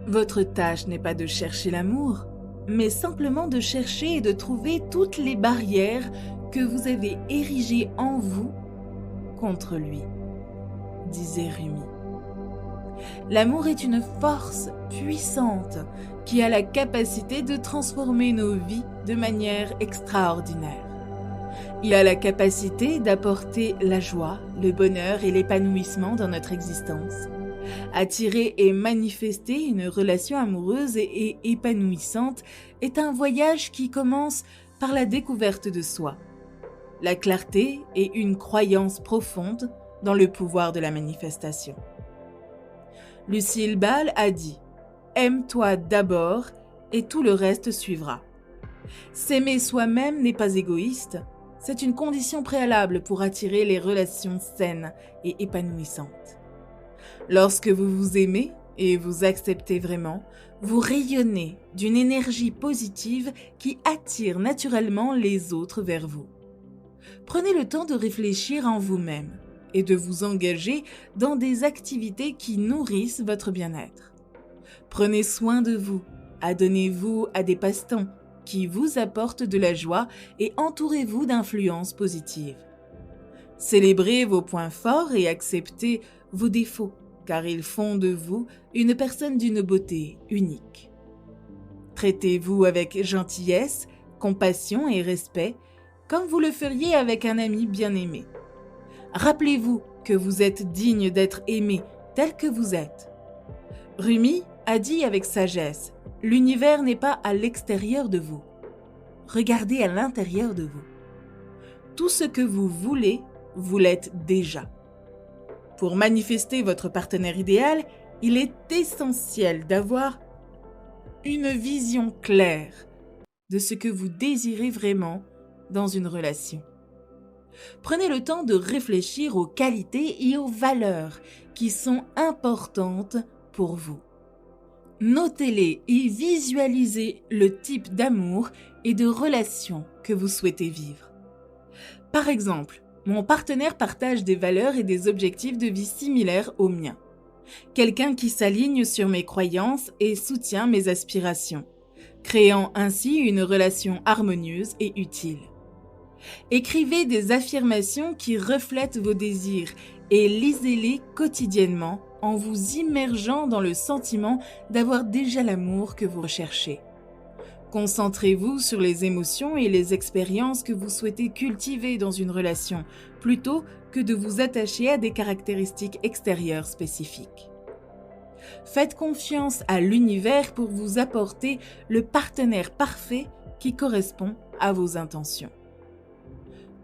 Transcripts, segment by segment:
Votre tâche n'est pas de chercher l'amour, mais simplement de chercher et de trouver toutes les barrières que vous avez érigées en vous contre lui, disait Rumi. L'amour est une force puissante qui a la capacité de transformer nos vies de manière extraordinaire. Il a la capacité d'apporter la joie, le bonheur et l'épanouissement dans notre existence. Attirer et manifester une relation amoureuse et épanouissante est un voyage qui commence par la découverte de soi, la clarté et une croyance profonde dans le pouvoir de la manifestation. Lucille Ball a dit « Aime-toi d'abord et tout le reste suivra ». S'aimer soi-même n'est pas égoïste, c'est une condition préalable pour attirer les relations saines et épanouissantes. Lorsque vous vous aimez et vous acceptez vraiment, vous rayonnez d'une énergie positive qui attire naturellement les autres vers vous. Prenez le temps de réfléchir en vous-même et de vous engager dans des activités qui nourrissent votre bien-être. Prenez soin de vous, adonnez-vous à des passe-temps qui vous apportent de la joie et entourez-vous d'influences positives. Célébrez vos points forts et acceptez vos défauts, car ils font de vous une personne d'une beauté unique. Traitez-vous avec gentillesse, compassion et respect, comme vous le feriez avec un ami bien-aimé. Rappelez-vous que vous êtes digne d'être aimé tel que vous êtes. Rumi a dit avec sagesse, « L'univers n'est pas à l'extérieur de vous. Regardez à l'intérieur de vous. Tout ce que vous voulez, vous l'êtes déjà. » Pour manifester votre partenaire idéal, il est essentiel d'avoir une vision claire de ce que vous désirez vraiment dans une relation. Prenez le temps de réfléchir aux qualités et aux valeurs qui sont importantes pour vous. Notez-les et visualisez le type d'amour et de relation que vous souhaitez vivre. Par exemple, mon partenaire partage des valeurs et des objectifs de vie similaires aux miens. Quelqu'un qui s'aligne sur mes croyances et soutient mes aspirations, créant ainsi une relation harmonieuse et utile. Écrivez des affirmations qui reflètent vos désirs et lisez-les quotidiennement en vous immergeant dans le sentiment d'avoir déjà l'amour que vous recherchez. Concentrez-vous sur les émotions et les expériences que vous souhaitez cultiver dans une relation, plutôt que de vous attacher à des caractéristiques extérieures spécifiques. Faites confiance à l'univers pour vous apporter le partenaire parfait qui correspond à vos intentions.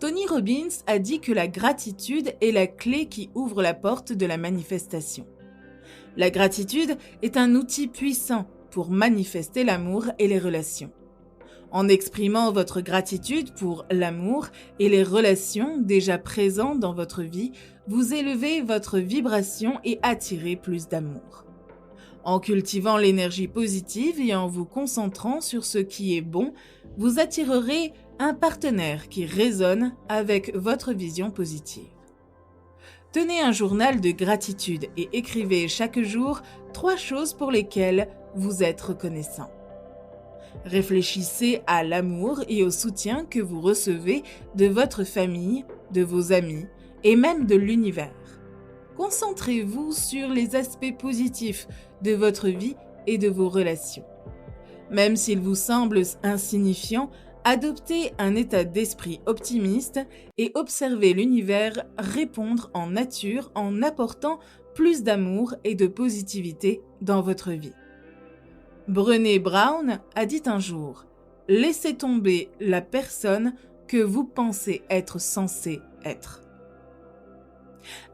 Tony Robbins a dit que la gratitude est la clé qui ouvre la porte de la manifestation. La gratitude est un outil puissant pour manifester l'amour et les relations. En exprimant votre gratitude pour l'amour et les relations déjà présentes dans votre vie, vous élevez votre vibration et attirez plus d'amour. En cultivant l'énergie positive et en vous concentrant sur ce qui est bon, vous attirerez un partenaire qui résonne avec votre vision positive. Tenez un journal de gratitude et écrivez chaque jour 3 choses pour lesquelles vous êtes reconnaissant. Réfléchissez à l'amour et au soutien que vous recevez de votre famille, de vos amis et même de l'univers. Concentrez-vous sur les aspects positifs de votre vie et de vos relations. Même s'ils vous semblent insignifiants, adoptez un état d'esprit optimiste et observez l'univers répondre en nature en apportant plus d'amour et de positivité dans votre vie. Brené Brown a dit un jour « Laissez tomber la personne que vous pensez être censé être. »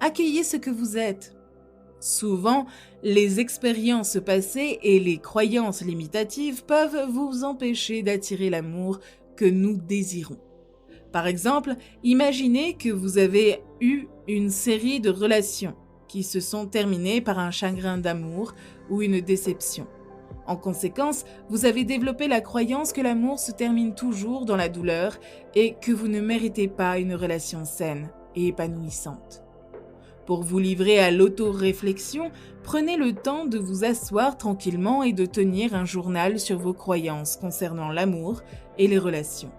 Accueillez ce que vous êtes. Souvent, les expériences passées et les croyances limitatives peuvent vous empêcher d'attirer l'amour que nous désirons. Par exemple, imaginez que vous avez eu une série de relations qui se sont terminées par un chagrin d'amour ou une déception. En conséquence, vous avez développé la croyance que l'amour se termine toujours dans la douleur et que vous ne méritez pas une relation saine et épanouissante. Pour vous livrer à l'auto-réflexion, prenez le temps de vous asseoir tranquillement et de tenir un journal sur vos croyances concernant l'amour et les relations.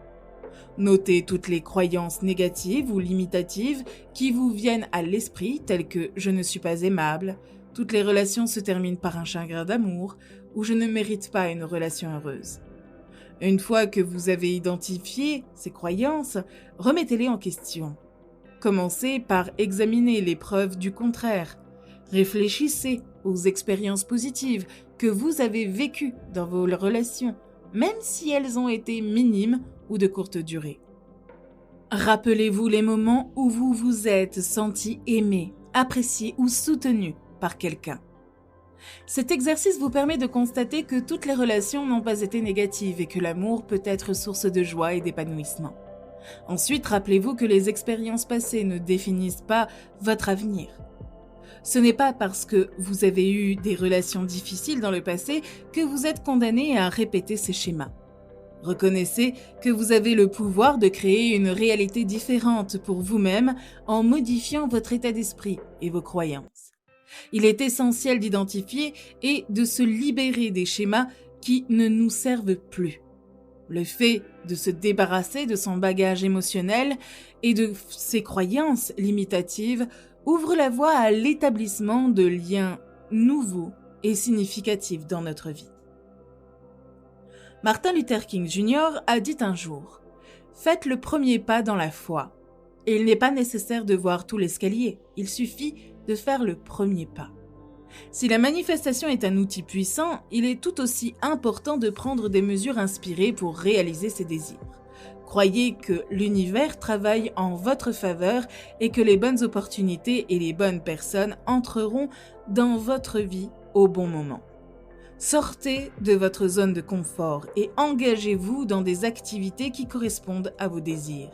Notez toutes les croyances négatives ou limitatives qui vous viennent à l'esprit, telles que « je ne suis pas aimable »,« toutes les relations se terminent par un chagrin d'amour » ou « je ne mérite pas une relation heureuse ». Une fois que vous avez identifié ces croyances, remettez-les en question. Commencez par examiner les preuves du contraire. Réfléchissez aux expériences positives que vous avez vécues dans vos relations, même si elles ont été minimes ou de courte durée. Rappelez-vous les moments où vous vous êtes senti aimé, apprécié ou soutenu par quelqu'un. Cet exercice vous permet de constater que toutes les relations n'ont pas été négatives et que l'amour peut être source de joie et d'épanouissement. Ensuite, rappelez-vous que les expériences passées ne définissent pas votre avenir. Ce n'est pas parce que vous avez eu des relations difficiles dans le passé que vous êtes condamné à répéter ces schémas. Reconnaissez que vous avez le pouvoir de créer une réalité différente pour vous-même en modifiant votre état d'esprit et vos croyances. Il est essentiel d'identifier et de se libérer des schémas qui ne nous servent plus. Le fait de se débarrasser de son bagage émotionnel et de ses croyances limitatives ouvre la voie à l'établissement de liens nouveaux et significatifs dans notre vie. Martin Luther King Jr. a dit un jour « Faites le premier pas dans la foi. Et il n'est pas nécessaire de voir tout l'escalier, il suffit de faire le premier pas. » Si la manifestation est un outil puissant, il est tout aussi important de prendre des mesures inspirées pour réaliser ses désirs. Croyez que l'univers travaille en votre faveur et que les bonnes opportunités et les bonnes personnes entreront dans votre vie au bon moment. Sortez de votre zone de confort et engagez-vous dans des activités qui correspondent à vos désirs.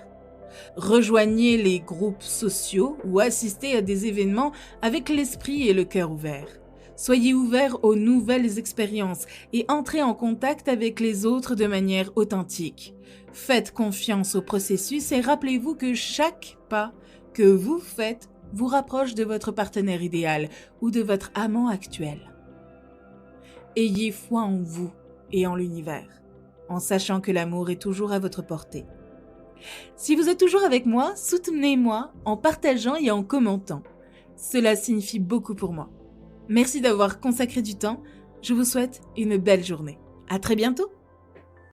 Rejoignez les groupes sociaux ou assistez à des événements avec l'esprit et le cœur ouverts. Soyez ouverts aux nouvelles expériences et entrez en contact avec les autres de manière authentique. Faites confiance au processus et rappelez-vous que chaque pas que vous faites vous rapproche de votre partenaire idéal ou de votre amant actuel. Ayez foi en vous et en l'univers, en sachant que l'amour est toujours à votre portée. Si vous êtes toujours avec moi, soutenez-moi en partageant et en commentant. Cela signifie beaucoup pour moi. Merci d'avoir consacré du temps. Je vous souhaite une belle journée. À très bientôt!